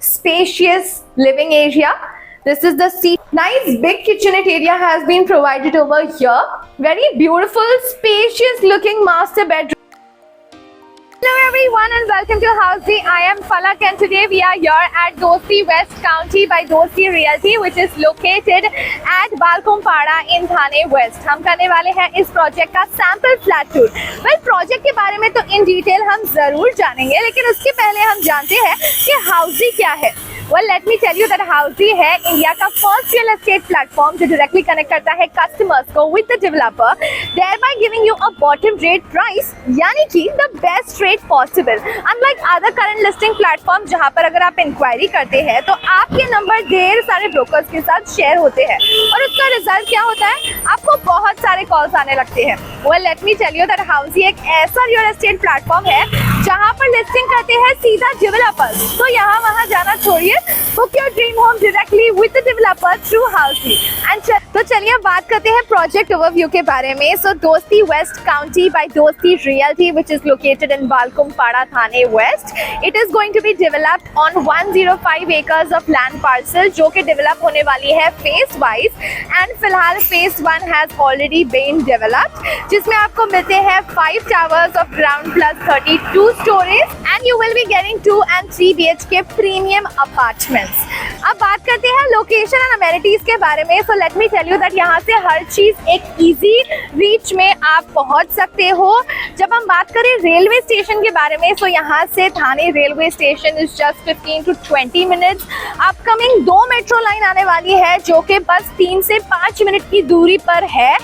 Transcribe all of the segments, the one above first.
spacious living area. This is the seat. Nice big kitchenette area has been provided over here. Very beautiful, spacious looking master bedroom. Hello everyone and welcome to Housey. I am Falak and today we are here at Dosti West County by Dosti Realty, which is located at Balkumpara in Thane West. हम करने वाले हैं इस project का sample flat tour. Well, project के बारे में तो इन डिटेल हम जरूर जानेंगे, लेकिन उसके पहले हम जानते हैं कि हाउसी क्या है. Well, let me tell you that Housey है इंडिया का फर्स्ट रियल एस्टेट प्लेटफॉर्म जो डायरेक्टली कनेक्ट करता है कस्टमर्स को with the developer, thereby giving you a bottom rate price, यानी कि the best rate possible. Unlike other current listing platform जहाँ पर अगर आप इंक्वायरी करते हैं तो आपके नंबर ढेर सारे ब्रोकर्स के साथ शेयर होते हैं और उसका रिजल्ट क्या होता है, आपको बहुत सारे कॉल्स आने लगते हैं. Well, let me tell you that Housey एक ऐसा रियल एस्टेट प्लेटफॉर्म है जहाँ पर लिस्टिंग करते हैं सीधा डेवलपर्स. तो यहाँ वहाँ जाना छोड़िए, book your dream home directly with the developer through Housey. And तो चलिए बात करते हैं प्रोजेक्ट ओवरव्यू के बारे में. So Dosti West County by Dosti Realty, which is located in Balkumpara, Thane West. It is going to be developed on 105 acres of land parcel जो कि डेवलप होने वाली है फेस वाइज. एंड फिलहाल face 1 has already been developed, जिसमें आपको मिलते हैं 5 towers of ground plus 32 stories and you will be getting 2 and 3 BHK premium apartments. अब बात करते हैं लोकेशन एंड अमेनिटीज के बारे में. So let me tell you that यहाँ से हर चीज एक इजी रीच में आप पहुँच सकते हो. जब हम बात करें रेलवे स्टेशन के बारे में, सो यहाँ से Thane railway station is just 15 to 20 minutes. Upcoming 2 metro line आने वाली है जो कि बस 3 से 5 मिनट की दूरी पर है.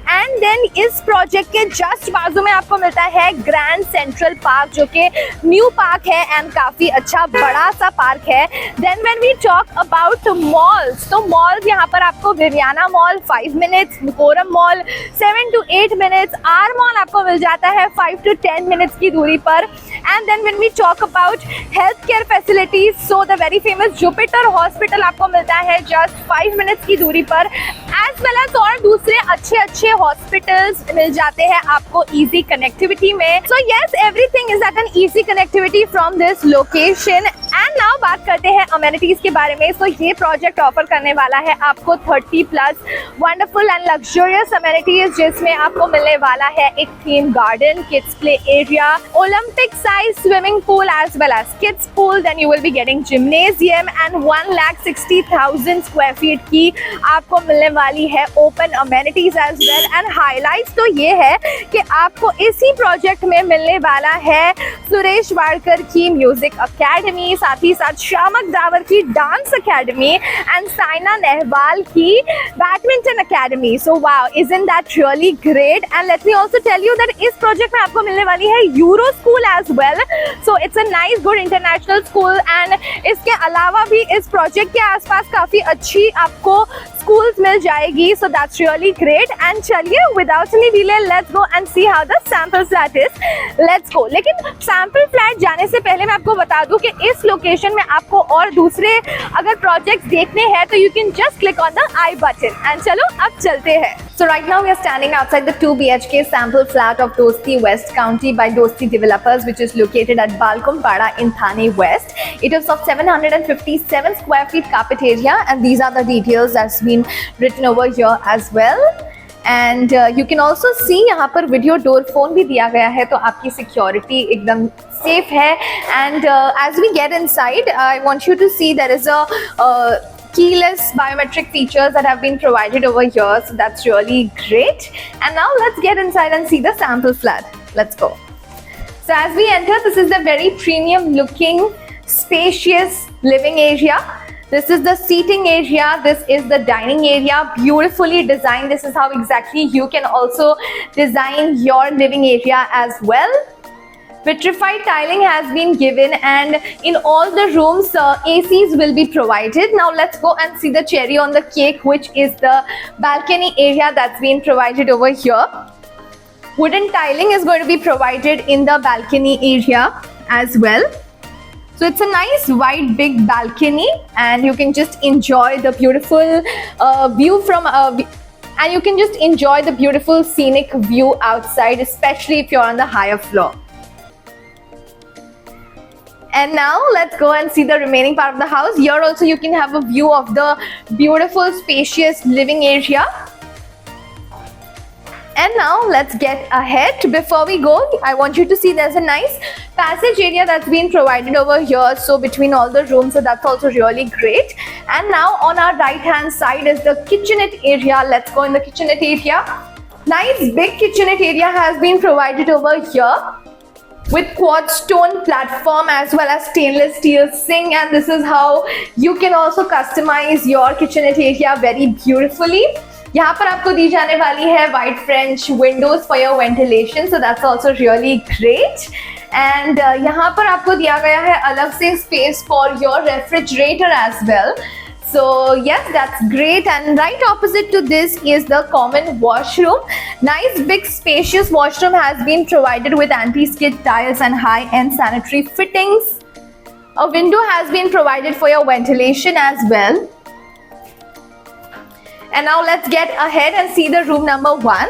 एंड देन इस प्रोजेक्ट के जस्ट बाजू में आपको मिलता है ग्रैंड सेंट्रल पार्क जो कि न्यू पार्क है एंड काफी अच्छा बड़ा सा पार्क है. Then when we talk about malls, तो मॉल्स यहाँ पर आपको विवियाना मॉल 5 मिनट्स, मुकोरम mall 7 to 8 minutes, R mall आपको मिल जाता है 5 to 10 मिनट्स की दूरी पर. And then when we talk about health care facilities, so the very famous Jupiter hospital आपको मिलता है जस्ट 5 मिनट्स की दूरी पर, एज वेल एज और दूसरे अच्छे हॉस्पिटल्स मिल जाते हैं आपको इजी कनेक्टिविटी में. So yes, everything is at an easy connectivity from this location. And now बात करते हैं अमेनिटीज के बारे में. सो ये प्रोजेक्ट ऑफर करने वाला है आपको 30 plus wonderful and luxurious amenities, जिसमें आपको मिलने वाला है एक theme garden, kids play area, Olympic size swimming pool as well as kids pool. Then you will be getting gymnasium and 1,60,000 square feet की आपको मिलने वाली है open amenities as well. And highlights तो ये है कि आपको इसी प्रोजेक्ट में मिलने वाला है सुरेश वाडकर की म्यूजिक अकेडमी, साथ ही साथ शामक दावर की dance academy and Saina Nehwal की badminton academy. So wow, isn't that really great. And let me also tell you that इस प्रोजेक्ट में आपको मिलने वाली है Euro school as well. So it's a nice good international school. And इसके अलावा भी इस प्रोजेक्ट के आसपास काफी अच्छी आपको स्कूल्स मिल जाएगी. So that's really great. And चलिए without any delay let's go and see how the sample flat is. Let's go. लेकिन सैंपल फ्लैट जाने से पहले मैं आपको बता दूं कि इस लोकेशन में आपको और दूसरे अगर प्रोजेक्ट्स देखने हैं तो you can just click on the I button. And चलो अब चलते हैं. So right now we are standing outside the 2 BHK sample flat of Dosti West County by Dosti Developers, which is located at Balkumpara in Thane West. It is of 757 square feet carpet area, and these are the details that's been written over here as well. And you can also see यहाँ पर video door phone भी दिया गया है, तो आपकी security एकदम safe है. And as we get inside, I want you to see there is a keyless biometric features that have been provided over here, so that's really great. And now let's get inside and see the sample flat. Let's go. So as we enter, this is the very premium looking spacious living area. This is the seating area, this is the dining area, beautifully designed. This is how exactly you can also design your living area as well. Vitrified tiling has been given and in all the rooms ACs will be provided. Now let's go and see the cherry on the cake, which is the balcony area that's been provided over here. Wooden tiling is going to be provided in the balcony area as well. So it's a nice wide big balcony and you can just enjoy the beautiful view from and you can just enjoy the beautiful scenic view outside, especially if you're on the higher floor. And now let's go and see the remaining part of the house. Here also you can have a view of the beautiful spacious living area. And now let's get ahead. Before we go, I want you to see there's a nice passage area that's been provided over here, so between all the rooms, so that's also really great. And now on our right hand side is the kitchenette area. Let's go in the kitchenette area. Nice big kitchenette area has been provided over here with quad stone platform as well as stainless steel sink, and this is how you can also customize your kitchenette area very beautifully. यहाँ पर आपको दी जाने वाली है white French windows for your ventilation, so that's also really great. And यहाँ पर आपको दिया गया है अलग से space for your refrigerator as well. So yes, that's great. And right opposite to this is the common washroom. Nice big spacious washroom has been provided with anti-skid tiles and high-end sanitary fittings. A window has been provided for your ventilation as well. And now let's get ahead and see the room number 1.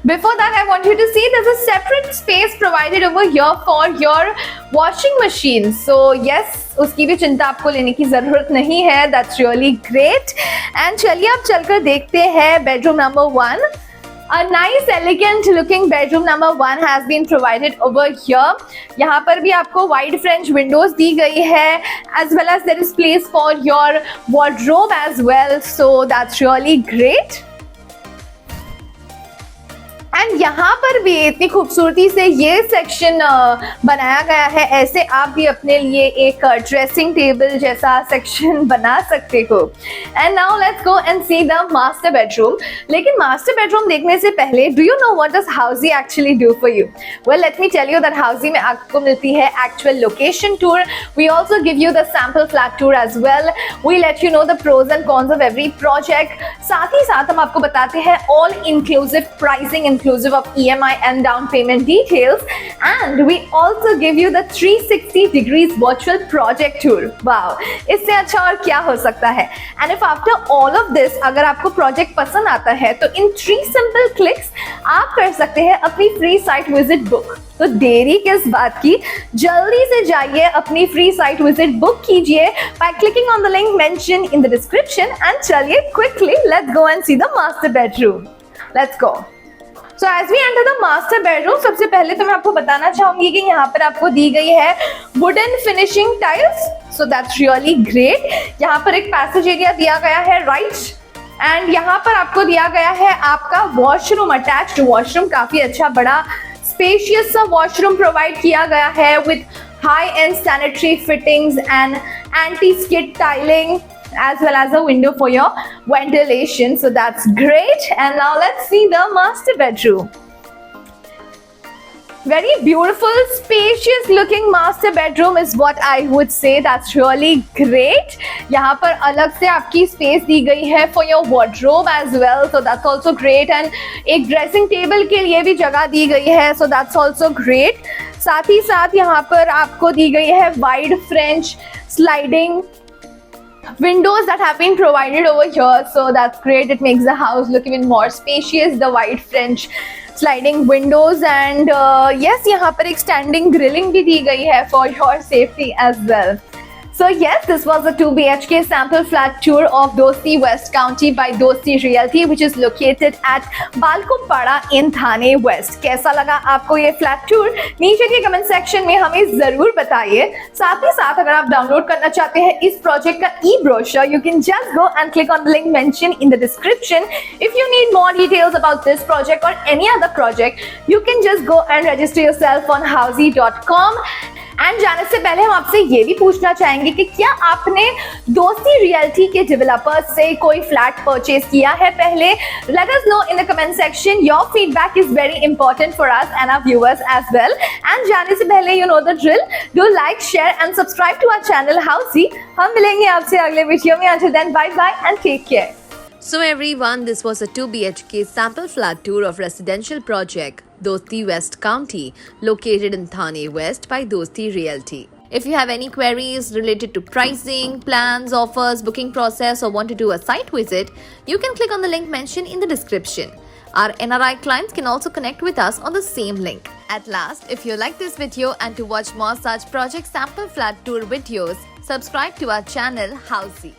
Before that, I want you to see there's a separate space provided over here for your washing machine. So yes, उसकी भी चिंता आपको लेने की जरूरत नहीं है. That's really great. And चलिए अब चलकर देखते हैं bedroom number 1. A nice elegant looking bedroom number 1 has been provided over here. यहाँ पर भी आपको wide French windows दी गई है, as well as there is place for your wardrobe as well. So that's really great. And यहाँ पर भी इतनी खूबसूरती से ये सेक्शन बनाया गया है. ऐसे आप भी अपने लिए एक ड्रेसिंग टेबल जैसा सेक्शन बना सकते हो. And now let's go and see the master bedroom. लेकिन मास्टर बेडरूम देखने से पहले, do you know what does Housiey actually do for you? Well, let me tell you that Housiey में आपको मिलती है actual location tour. We also give you the sample flat tour as well. We let you know the pros and cons of every project. साथ ही साथ हम आपको बताते हैं all inclusive pricing inclusive of EMI and down payment details, and we also give you the 360 degrees virtual project tour. Wow, इससे अच्छा और क्या हो सकता है? And if after all of this, अगर आपको प्रोजेक्ट पसंद आता है तो in 3 simple clicks आप कर सकते हैं अपनी फ्री साइट विजिट बुक. तो देरी किस बात की, जल्दी से जाइए अपनी फ्री साइट विजिट बुक कीजिए by clicking on the link mentioned in the description. And चलिए quickly let's go and see the master bedroom. Let's go. So as we enter the master bedroom, सबसे पहले तो मैं आपको बताना चाहूंगी कि यहाँ पर आपको दी गई है wooden finishing tiles. So that's really great. यहाँ पर एक passage area दिया गया है right. एंड यहाँ पर आपको दिया गया है आपका वॉशरूम, अटैच्ड वॉशरूम. काफी अच्छा बड़ा स्पेशियस सा वॉशरूम प्रोवाइड किया गया है with high and sanitary fittings and anti skid tiling, as well as a window for your ventilation. So that's great. And now let's see the master bedroom. Very beautiful, spacious looking master bedroom is what I would say. That's really great. यहाँ पर अलग से आपकी space दी गई है for your wardrobe as well. So that's also great. And एक dressing table के लिए भी जगह दी गई है. So that's also great. साथ ही साथ यहाँ पर आपको दी गई है wide French sliding windows that have been provided over here. So that's great. It makes the house look even more spacious. The wide French sliding windows, and yes, यहाँ पर एक standing grilling भी दी गई है for your safety as well. So yes, this was a 2 BHK sample flat tour of Dosti West County by Dosti Realty, which is located at Balkumpada in Thane West. कैसा लगा आपको ये flat tour? नीचे के comment section में हमें जरूर बताइए. साथ ही साथ अगर आप डाउनलोड करना चाहते हैं इस प्रोजेक्ट का e-brochure, you can just go and click on the link mentioned in the description. If you need more details about this project or any other project, you can just go and register yourself on housey.com. And जाने से पहले हम आपसे ये भी पूछना चाहेंगे कि क्या आपने दोस्ती रियल्टी के डेवलपर्स से कोई फ्लैट परचेज किया है पहले? Let us know in the comment section. Your feedback is very important for us and our viewers as well. And जाने से पहले you know the drill, do like, share and subscribe to our channel Housiey. हम मिलेंगे आपसे अगले video में. Until then, bye bye and take care. So everyone, this was a 2 BHK sample flat tour of residential project Dosti West County, located in Thane West by Dosti Realty. If you have any queries related to pricing, plans, offers, booking process, or want to do a site visit, you can click on the link mentioned in the description. Our NRI clients can also connect with us on the same link. At last, if you like this video and to watch more such project sample flat tour videos, subscribe to our channel Housey.